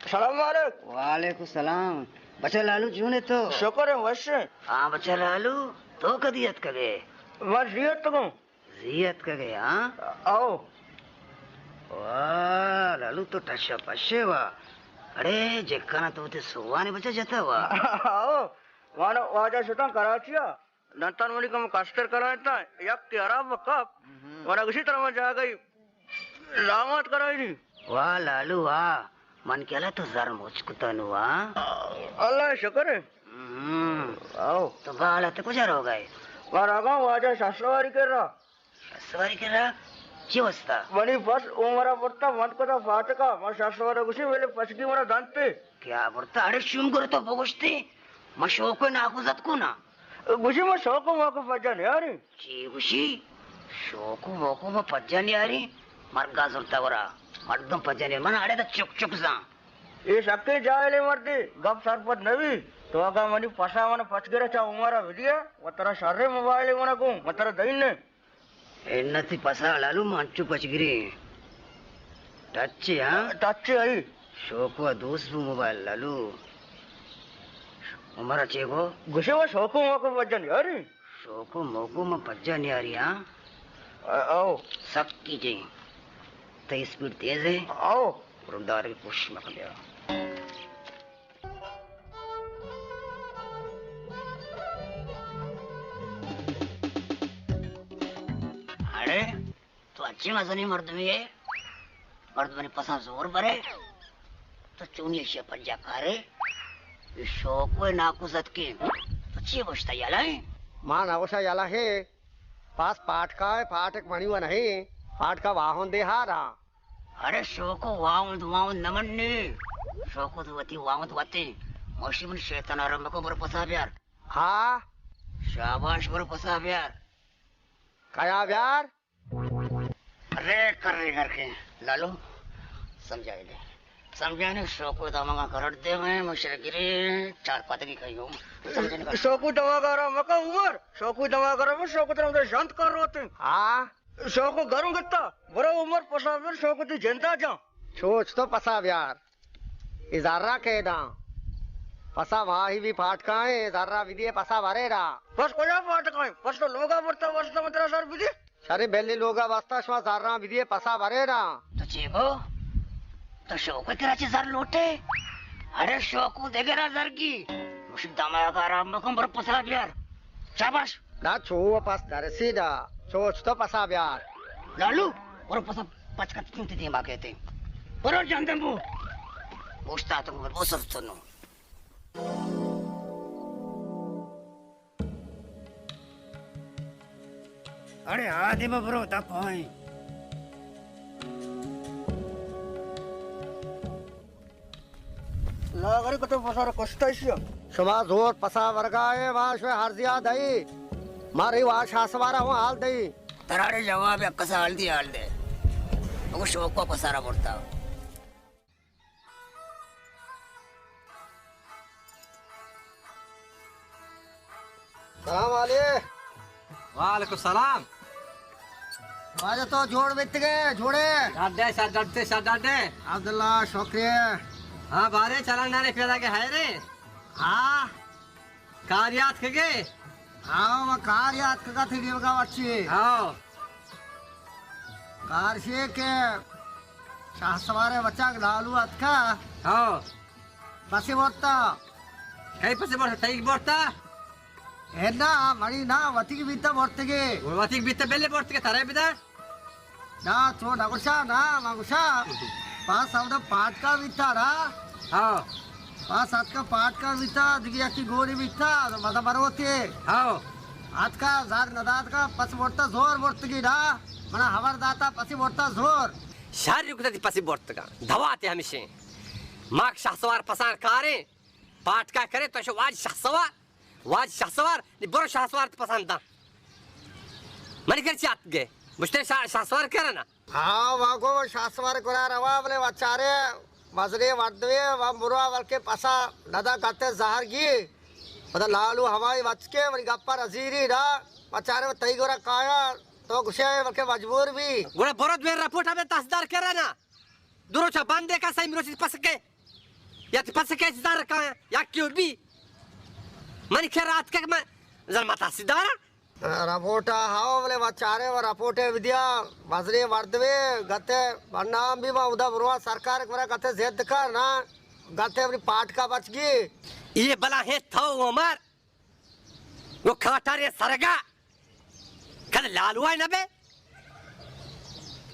सलाम वालेकुम। वालेकुम सलाम। बच्चा लालू जूने तो शुक्र है वैसे। हाँ बच्चा लालू तो कदियत कगे मैं जियत तो जियत कगे हाँ आओ। वाह लालू तो टशा पशे वा अरे जेकाना तो ते सोवाने बच्चा जाता वा आओ वाना वाजा सुता कराचिया नंतन मनी कम कास्टर कराया था एक तेरा वक़्त वाना किसी तरह में जा गई लामत कराई नहीं। वाह लालू वाह मन केला तो जर मुझकुता नुआ अल्लाह शुक्र है। आओ तो बाला ते कुछ हो गए वाना का वाजा शास्त्रवारी कर रहा सवारी कर रहा जी वस्ता मनी बस उमरा पड़ता मत को तो फाटका मैं शास्त्रवारी कुछ वेले पछकी मरा दांत पे क्या पड़ता अरे शुम करो तो बगोस्ते मशोक ना कुजत को ना गुशी में शौक मौका फजा नहीं आ रही जी गुशी शोको वोको में पज्जा नहीं आ रही मर्गा सुनता वरा मर्दम पज्जा नहीं मन आड़े तो चुक चुक सा ये सबके जाए मरती गप सरपत नवी तो अगर मनी पसा मन पच गिरा चा उमरा विदिया वो तेरा शर्रे मोबाइल मना को मैं तेरा दही ने एन्नती पसा लालू मंचू पचगिरी टच हाँ टच आई शोको दोस्त भी मोबाइल लालू उमरा चेको गुस्से में शौक मौका फजा नहीं आ रही शोको मोको में पज्जा नहीं आ रही हाँ आओ सब कीजिए तो स्पीड तेज है आओ रुदार की पुश में कर दिया अरे तो अच्छी मजा नहीं मर्द में है मर्द में पसा जोर भरे तो चूनी से पंजा करे शौक में नाकुजत के तो ची बचता याला है मां नवशा याला है पास पाठ का है पाठ एक मणि हुआ नहीं पाठ का वाहन दे हारा अरे शोको वाउंद नमन ने शोको तो वती वाउंद वते मौसी मन शैतान आरंभ को बर पसा प्यार हाँ शाबाश बर पसा प्यार कया प्यार अरे कर रहे करके लालो समझाए ले समझाने शोको दमागा करट दे मैं मुशरगिरी चार पाते की कही हूँ समझने का शौकू दवा करा मका उमर शौकू दवा करा मैं शौकू तरह उधर शांत कर रहे थे हाँ शौकू गरम गत्ता बड़ा उमर पसा फिर शौकू ती जनता जा सोच तो पसा प्यार इजारा के दा पसा वहाँ ही भी पाठ का है इजारा विधि पसा भरे रहा बस कोया पाट का बस तो लोगा पड़ता बस तो मतलब सर विधि सारे बेली लोग वास्ता श्वा जारा विधि पसा भरे रहा तो चेको तो शोको तेरा चीज़ार लोटे अरे शोको देखे रहा जर की मुश्किल दमागा का आरंभ को बर पसा प्यार शाबाश ना छो पास दर सीधा सोच तो पसा प्यार लालू और पसा पचका क्यों ते दिमाग कहते बरोबर जानते हैं वो पूछता तो वो सब सुनो अरे आधे में बरो तक पहुंच लागरी को तो पसार कष्ट है शुमा जोर पसा वर्गा है वहाँ श्वे हर्जिया दई मारी वहाँ शासवारा हूँ हाल दई तरारे जवाब या कसा हाल दे वो शोक को पसारा पड़ता सलाम वाले वालेकुम सलाम आज तो जोड़ बित गए जोड़े साडे अब्दुल्ला शुक्रिया हाँ बारे चलन नारे पैदा के है रे हाँ कार्यात के गे हाँ मैं कार याद का थी दिवगा बच्ची हाँ कार से के शासवारे बच्चा लालू अतका हाँ बसे बोलता कहीं पसे बढ़ता तई बढ़ता है ना मरी ना वती की बीता बोलते के वातिक बीते बेले बढ़ते के तारे बिदा ना तो नगुशा ना मगुशा पास अब पाठ का बीता रहा हाँ पास आज का पाठ का बीता दिखिया की गोरी बीता मतलब बरोते हाँ आज का जार नदात का पस बोलता जोर बोलते की ना मना हवर दाता पसी बोलता जोर शारीरिक कुछ पसी बढ़ते का धवाते हमेशा मार्क शासवार पसार कारे पाठ का करे तो शो वाज शासवार नि बरो शासवार पसंद था मरी कर चात गए मुझे शासवार करे ना हाँ वागो शासवार करा रवा बोले वचारे मजरे वर्दवे व मुरवा वाल के पसा नदा करते जहर की मतलब लालू हवाई बच के मरी गप्पा रजीरी ना वचारे तई गोरा काया तो गुस्से के मजबूर भी गुड़ा बरोद में रिपोर्ट हमें तहसीलदार करे ना दुरो छा बंदे का सही मिरोची पस के या ते पस कैसे दार का या क्यों भी मन के रात का मैं जल माता सिदारा रपोटा हाओ बोले वचारे व रपोटे विद्या मजरे वर्दवे गते बनाम भी वा उदा बुरवा सरकार के गते जेद का ना गते अपनी पाठ का बच गई ये बला है थो उमर वो खाटारे सरगा कल लालू है ना बे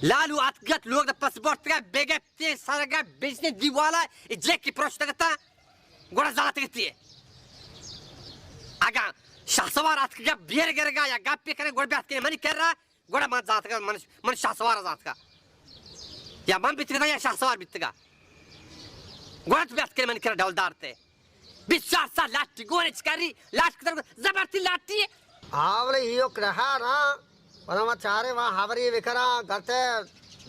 लालू आतगत लोग द पासपोर्ट का बेगे ते सरगा बेचने दीवाला इजले की प्रोश तकता गोड़ा जात करती है आगा शासवार आत का बियर गरगा या गप पे करे गोड़ बात के मनी कर रहा गोड़ा मान जात का मन शासवार जात का या मन बितगा या शासवार बितगा गोड़ा बात के मन कर डलदार थे बिचार सा लाठी गोरे चिकारी लाठ की जबरती लाठी है हाँ बोले यो रहा ना वना वचारे वहाँ हावरी विकरा गते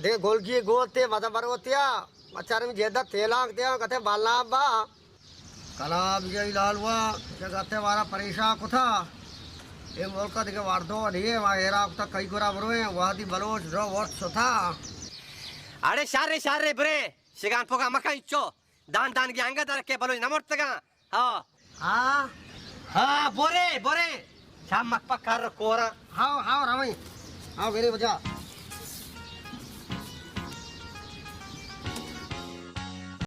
दे गोलगी गोते मदा बरवतिया वचारे में जेदा तेलांग दिया गते बालना बा कला विजय लाल हुआ गते वाला परेशान कुथा ये मोलका दिखे वार्दो नहीं वहाँ एरा कुथा कई गुरा बरुए वहाँ दी बलोच रो वर्ष था अरे शारे बरे शिगान पोका मका इच्चो दान दान की अंगा दर के बलोच नमोट तगा हाँ बोरे शाम मक पक्का कोरा हाँ रवई हाँ मेरी वजह